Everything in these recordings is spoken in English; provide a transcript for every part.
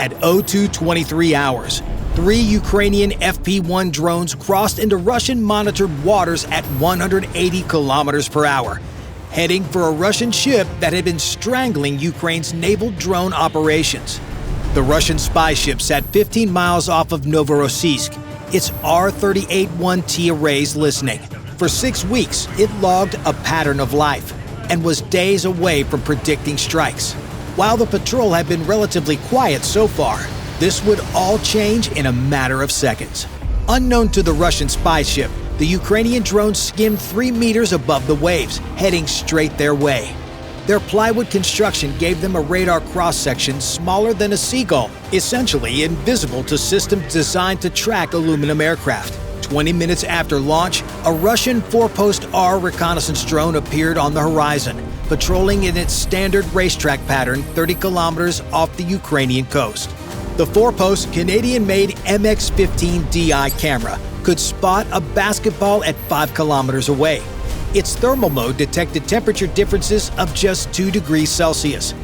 At 02:23 hours, 3 Ukrainian FP-1 drones crossed into Russian-monitored waters at 180 kilometers per hour, heading for a Russian ship that had been strangling Ukraine's naval drone operations. The Russian spy ship sat 15 miles off of Novorossiysk, its R-38-1T arrays listening. For 6 weeks, it logged a pattern of life and was days away from predicting strikes. While the patrol had been relatively quiet so far, this would all change in a matter of seconds. Unknown to the Russian spy ship, the Ukrainian drones skimmed 3 meters above the waves, heading straight their way. Their plywood construction gave them a radar cross-section smaller than a seagull, essentially invisible to systems designed to track aluminum aircraft. 20 minutes after launch, a Russian Forpost-R reconnaissance drone appeared on the horizon, patrolling in its standard racetrack pattern 30 kilometers off the Ukrainian coast. The Forpost Canadian-made MX-15DI camera could spot a basketball at 5 kilometers away. Its thermal mode detected temperature differences of just 2 degrees Celsius.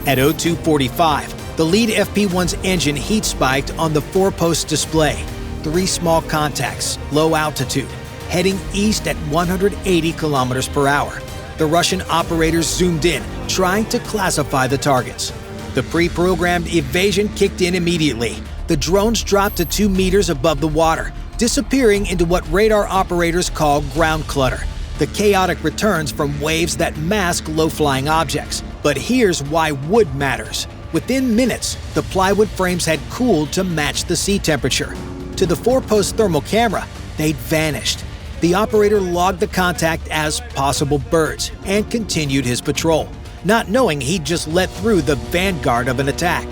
At 02:45, the lead FP-1's engine heat spiked on the Forpost display. 3 small contacts, low altitude, heading east at 180 kilometers per hour. The Russian operators zoomed in, trying to classify the targets. The pre-programmed evasion kicked in immediately. The drones dropped to 2 meters above the water, disappearing into what radar operators call ground clutter, the chaotic returns from waves that mask low-flying objects. But here's why wood matters. Within minutes, the plywood frames had cooled to match the sea temperature. To the Forpost thermal camera, they'd vanished. The operator logged the contact as possible birds and continued his patrol, not knowing he'd just let through the vanguard of an attack.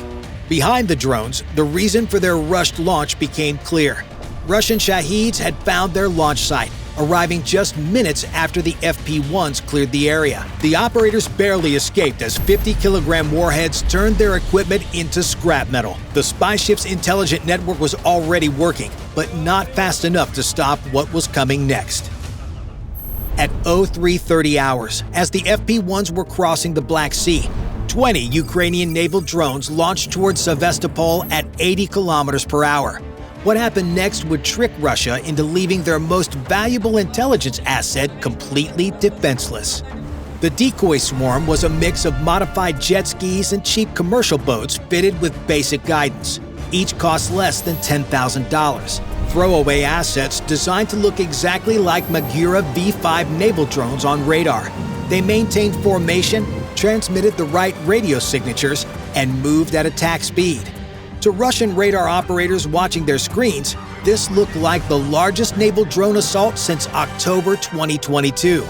Behind the drones, the reason for their rushed launch became clear. Russian Shaheds had found their launch site, arriving just minutes after the FP-1s cleared the area. The operators barely escaped as 50-kilogram warheads turned their equipment into scrap metal. The spy ship's intelligent network was already working, but not fast enough to stop what was coming next. At 03:30 hours, as the FP-1s were crossing the Black Sea, 20 Ukrainian naval drones launched towards Sevastopol at 80 kilometers per hour. What happened next would trick Russia into leaving their most valuable intelligence asset completely defenseless. The decoy swarm was a mix of modified jet skis and cheap commercial boats fitted with basic guidance. Each cost less than $10,000. Throwaway assets designed to look exactly like Magura V5 naval drones on radar. They maintained formation, transmitted the right radio signatures, and moved at attack speed. To Russian radar operators watching their screens, this looked like the largest naval drone assault since October 2022.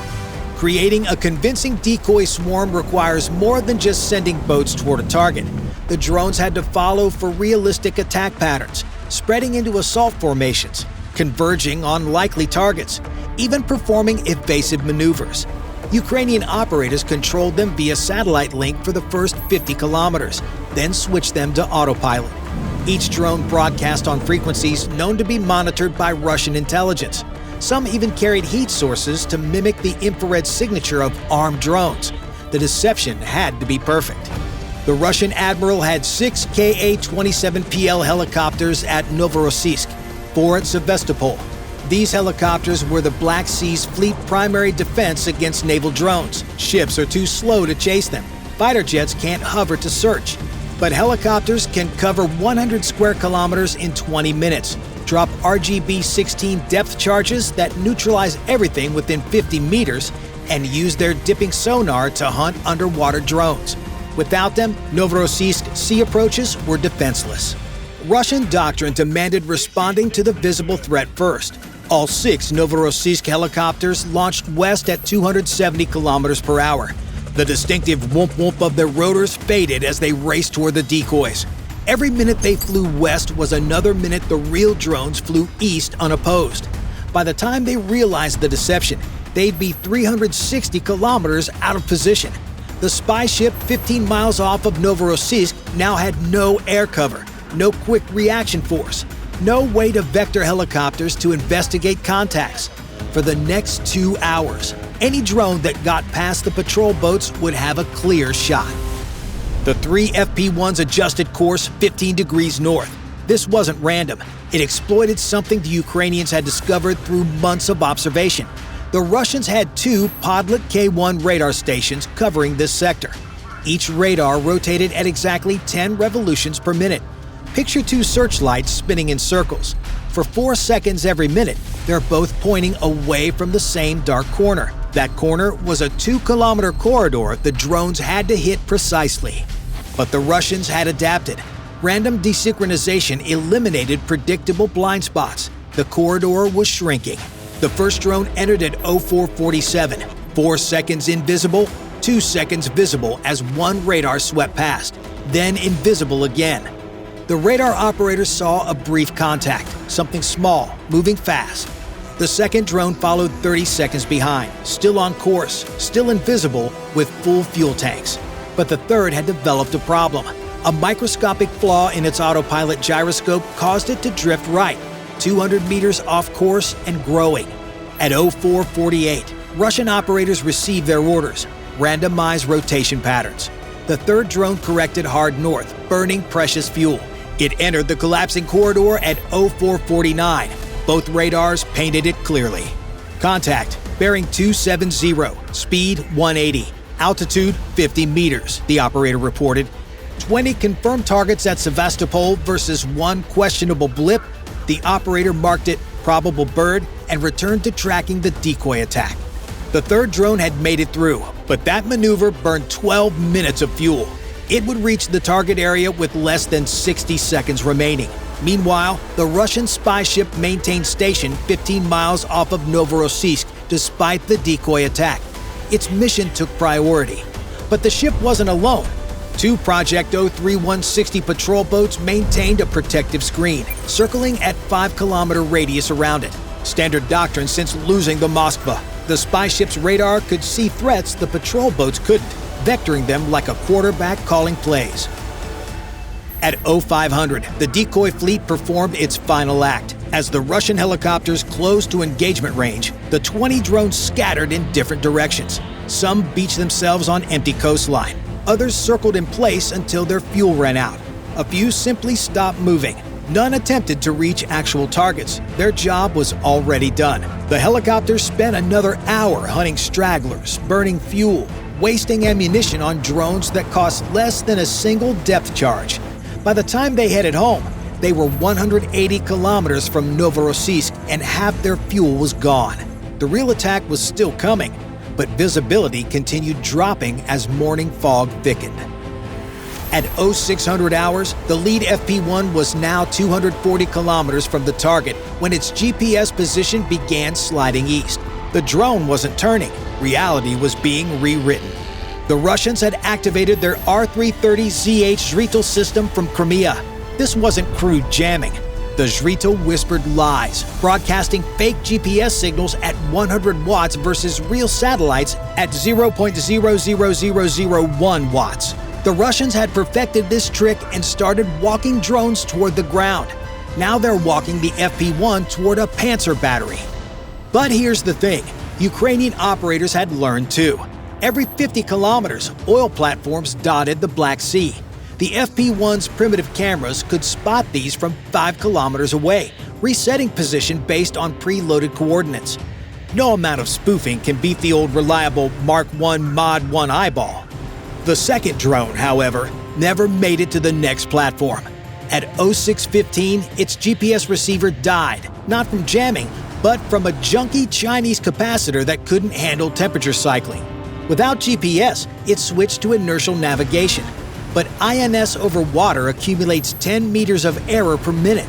Creating a convincing decoy swarm requires more than just sending boats toward a target. The drones had to follow for realistic attack patterns, spreading into assault formations, converging on likely targets, even performing evasive maneuvers. Ukrainian operators controlled them via satellite link for the first 50 kilometers, then switched them to autopilot. Each drone broadcast on frequencies known to be monitored by Russian intelligence. Some even carried heat sources to mimic the infrared signature of armed drones. The deception had to be perfect. The Russian admiral had 6 Ka-27PL helicopters at Novorossiysk, 4 at Sevastopol. These helicopters were the Black Sea's fleet primary defense against naval drones. Ships are too slow to chase them. Fighter jets can't hover to search. But helicopters can cover 100 square kilometers in 20 minutes, drop RGB-16 depth charges that neutralize everything within 50 meters, and use their dipping sonar to hunt underwater drones. Without them, Novorossiysk sea approaches were defenseless. Russian doctrine demanded responding to the visible threat first. All 6 Novorossiysk helicopters launched west at 270 kilometers per hour. The distinctive whoomp-whoomp of their rotors faded as they raced toward the decoys. Every minute they flew west was another minute the real drones flew east unopposed. By the time they realized the deception, they'd be 360 kilometers out of position. The spy ship 15 miles off of Novorossiysk now had no air cover, no quick reaction force, no way to vector helicopters to investigate contacts. For the next 2 hours, any drone that got past the patrol boats would have a clear shot. The three FP-1s adjusted course 15 degrees north. This wasn't random. It exploited something the Ukrainians had discovered through months of observation. The Russians had two Podlet K-1 radar stations covering this sector. Each radar rotated at exactly 10 revolutions per minute. Picture two searchlights spinning in circles. For 4 seconds every minute, they're both pointing away from the same dark corner. That corner was a 2-kilometer corridor the drones had to hit precisely. But the Russians had adapted. Random desynchronization eliminated predictable blind spots. The corridor was shrinking. The first drone entered at 0447, 4 seconds invisible, 2 seconds visible as one radar swept past, then invisible again. The radar operator saw a brief contact, something small, moving fast. The second drone followed 30 seconds behind, still on course, still invisible, with full fuel tanks. But the third had developed a problem. A microscopic flaw in its autopilot gyroscope caused it to drift right, 200 meters off course and growing. At 0448, Russian operators received their orders: randomized rotation patterns. The third drone corrected hard north, burning precious fuel. It entered the collapsing corridor at 0449. Both radars painted it clearly. Contact, bearing 270, speed 180, altitude 50 meters, the operator reported. 20 confirmed targets at Sevastopol versus 1 questionable blip. The operator marked it probable bird and returned to tracking the decoy attack. The third drone had made it through, but that maneuver burned 12 minutes of fuel. It would reach the target area with less than 60 seconds remaining. Meanwhile, the Russian spy ship maintained station 15 miles off of Novorossiysk despite the decoy attack. Its mission took priority. But the ship wasn't alone. 2 Project 03160 patrol boats maintained a protective screen, circling at 5-kilometer radius around it. Standard doctrine since losing the Moskva. The spy ship's radar could see threats the patrol boats couldn't, vectoring them like a quarterback calling plays. At 0500, the decoy fleet performed its final act. As the Russian helicopters closed to engagement range, the 20 drones scattered in different directions. Some beached themselves on empty coastline. Others circled in place until their fuel ran out. A few simply stopped moving. None attempted to reach actual targets. Their job was already done. The helicopters spent another hour hunting stragglers, burning fuel, wasting ammunition on drones that cost less than a single depth charge. By the time they headed home, they were 180 kilometers from Novorossiysk and half their fuel was gone. The real attack was still coming, but visibility continued dropping as morning fog thickened. At 0600 hours, the lead FP-1 was now 240 kilometers from the target when its GPS position began sliding east. The drone wasn't turning. Reality was being rewritten. The Russians had activated their R-330ZH Zhitel system from Crimea. This wasn't crude jamming. The Zhitel whispered lies, broadcasting fake GPS signals at 100 watts versus real satellites at 0.00001 watts. The Russians had perfected this trick and started walking drones toward the ground. Now they're walking the FP-1 toward a Panzer battery. But here's the thing, Ukrainian operators had learned too. Every 50 kilometers, oil platforms dotted the Black Sea. The FP-1's primitive cameras could spot these from 5 kilometers away, resetting position based on preloaded coordinates. No amount of spoofing can beat the old reliable Mark I Mod 1 eyeball. The second drone, however, never made it to the next platform. At 0615, its GPS receiver died, not from jamming, but from a junky Chinese capacitor that couldn't handle temperature cycling. Without GPS, it switched to inertial navigation. But INS over water accumulates 10 meters of error per minute.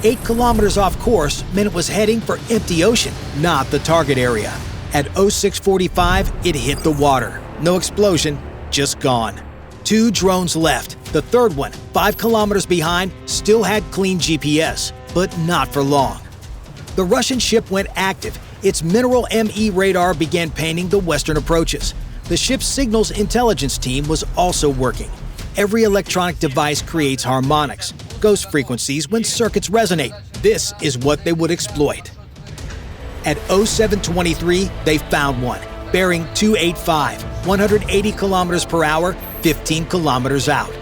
8 kilometers off course meant it was heading for empty ocean, not the target area. At 0645, it hit the water. No explosion, just gone. 2 drones left. The third one, 5 kilometers behind, still had clean GPS, but not for long. The Russian ship went active. Its mineral ME radar began painting the western approaches. The ship's signals intelligence team was also working. Every electronic device creates harmonics, ghost frequencies when circuits resonate. This is what they would exploit. At 0723, they found one. bearing 285, 180 kilometers per hour, 15 kilometers out.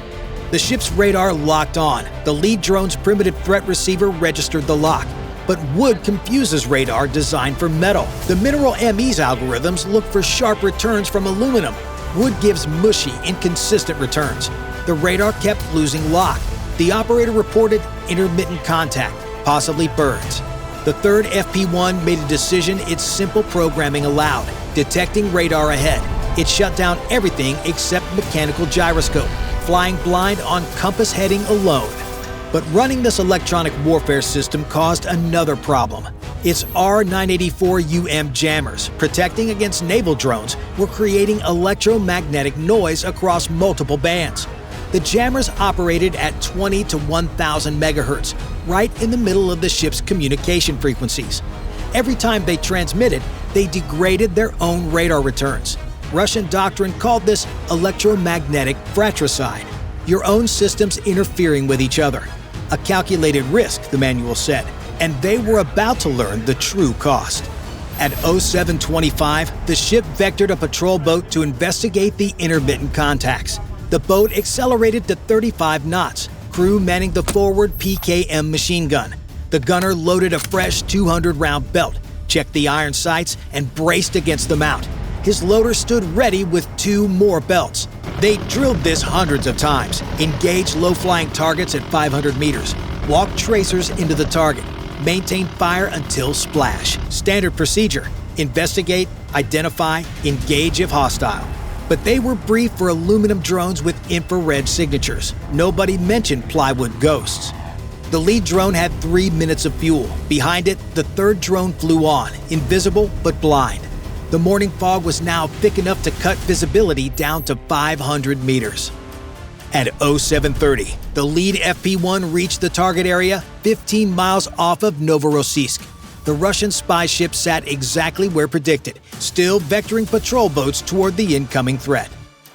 The ship's radar locked on. The lead drone's primitive threat receiver registered the lock. But wood confuses radar designed for metal. The Mineral ME's algorithms look for sharp returns from aluminum. Wood gives mushy, inconsistent returns. The radar kept losing lock. The operator reported intermittent contact, possibly birds. The third FP-1 made a decision its simple programming allowed, detecting radar ahead. It shut down everything except mechanical gyroscope, flying blind on compass heading alone. But running this electronic warfare system caused another problem. Its R-984UM jammers, protecting against naval drones, were creating electromagnetic noise across multiple bands. The jammers operated at 20 to 1,000 megahertz, right in the middle of the ship's communication frequencies. Every time they transmitted, they degraded their own radar returns. Russian doctrine called this electromagnetic fratricide, your own systems interfering with each other. A calculated risk, the manual said, and they were about to learn the true cost. At 0725, the ship vectored a patrol boat to investigate the intermittent contacts. The boat accelerated to 35 knots, crew manning the forward PKM machine gun. The gunner loaded a fresh 200-round belt, checked the iron sights, and braced against the mount. His loader stood ready with 2 more belts. They drilled this hundreds of times, engaged low-flying targets at 500 meters, walked tracers into the target, maintained fire until splash. Standard procedure: investigate, identify, engage if hostile. But they were briefed for aluminum drones with infrared signatures. Nobody mentioned plywood ghosts. The lead drone had 3 minutes of fuel. Behind it, the third drone flew on, invisible but blind. The morning fog was now thick enough to cut visibility down to 500 meters. At 0730, the lead FP-1 reached the target area 15 miles off of Novorossiysk. The Russian spy ship sat exactly where predicted, still vectoring patrol boats toward the incoming threat.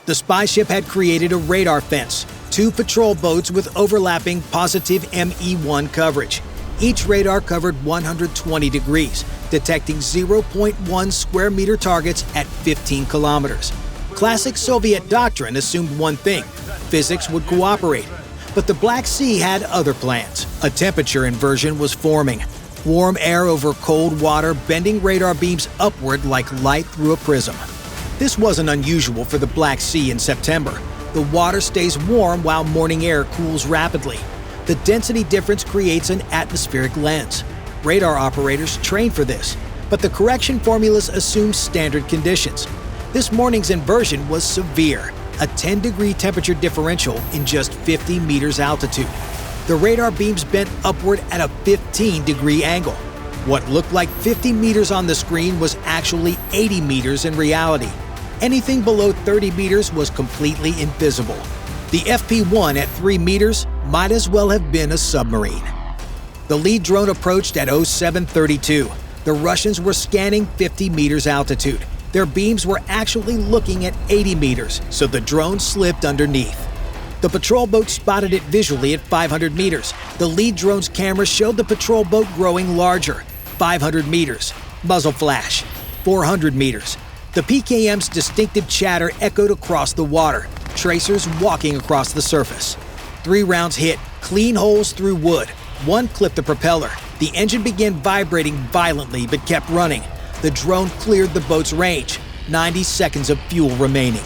The spy ship had created a radar fence, 2 patrol boats with overlapping positive ME1 coverage. Each radar covered 120 degrees, detecting 0.1 square meter targets at 15 kilometers. Classic Soviet doctrine assumed one thing: physics would cooperate. But the Black Sea had other plans. A temperature inversion was forming. Warm air over cold water, bending radar beams upward like light through a prism. This wasn't unusual for the Black Sea in September. The water stays warm while morning air cools rapidly. The density difference creates an atmospheric lens. Radar operators train for this, but the correction formulas assume standard conditions. This morning's inversion was severe, a 10-degree temperature differential in just 50 meters altitude. The radar beams bent upward at a 15-degree angle. What looked like 50 meters on the screen was actually 80 meters in reality. Anything below 30 meters was completely invisible. The FP-1 at 3 meters might as well have been a submarine. The lead drone approached at 0732. The Russians were scanning 50 meters altitude. Their beams were actually looking at 80 meters, so the drone slipped underneath. The patrol boat spotted it visually at 500 meters. The lead drone's camera showed the patrol boat growing larger. 500 meters. Muzzle flash. 400 meters. The PKM's distinctive chatter echoed across the water, tracers walking across the surface. 3 rounds hit, clean holes through wood. 1 clipped the propeller. The engine began vibrating violently but kept running. The drone cleared the boat's range. 90 seconds of fuel remaining.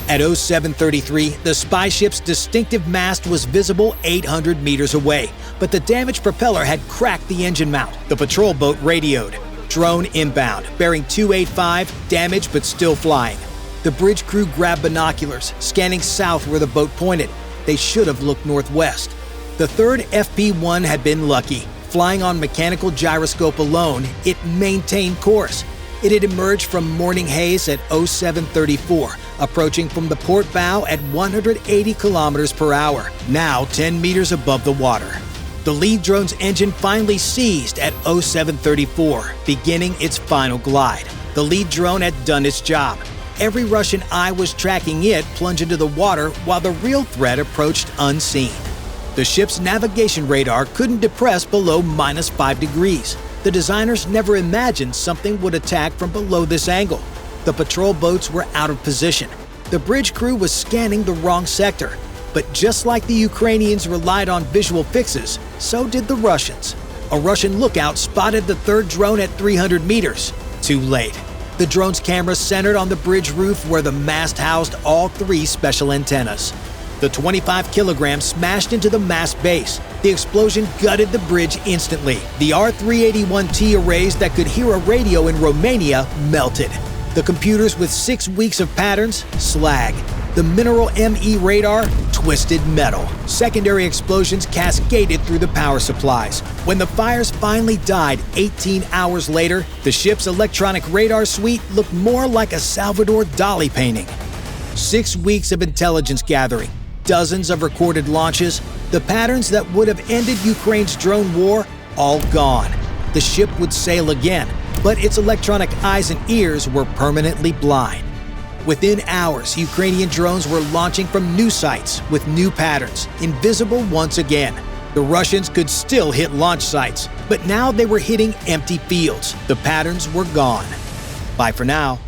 At 0733, the spy ship's distinctive mast was visible 800 meters away, but the damaged propeller had cracked the engine mount. The patrol boat radioed. Drone inbound, bearing 285, damaged but still flying. The bridge crew grabbed binoculars, scanning south where the boat pointed. They should have looked northwest. The third FP-1 had been lucky. Flying on mechanical gyroscope alone, it maintained course. It had emerged from morning haze at 0734, approaching from the port bow at 180 kilometers per hour, now 10 meters above the water. The lead drone's engine finally seized at 0734, beginning its final glide. The lead drone had done its job. Every Russian eye was tracking it plunge into the water while the real threat approached unseen. The ship's navigation radar couldn't depress below -5 degrees. The designers never imagined something would attack from below this angle. The patrol boats were out of position. The bridge crew was scanning the wrong sector. But just like the Ukrainians relied on visual fixes, so did the Russians. A Russian lookout spotted the third drone at 300 meters. Too late. The drone's camera centered on the bridge roof where the mast housed all 3 special antennas. The 25 kilograms smashed into the mast base. The explosion gutted the bridge instantly. The R381T arrays that could hear a radio in Romania melted. The computers with 6 weeks of patterns, slag. The mineral ME radar, twisted metal. Secondary explosions cascaded through the power supplies. When the fires finally died 18 hours later, the ship's electronic radar suite looked more like a Salvador Dali painting. 6 weeks of intelligence gathering, dozens of recorded launches, the patterns that would have ended Ukraine's drone war, all gone. The ship would sail again, but its electronic eyes and ears were permanently blind. Within hours, Ukrainian drones were launching from new sites with new patterns, invisible once again. The Russians could still hit launch sites, but now they were hitting empty fields. The patterns were gone. Bye for now.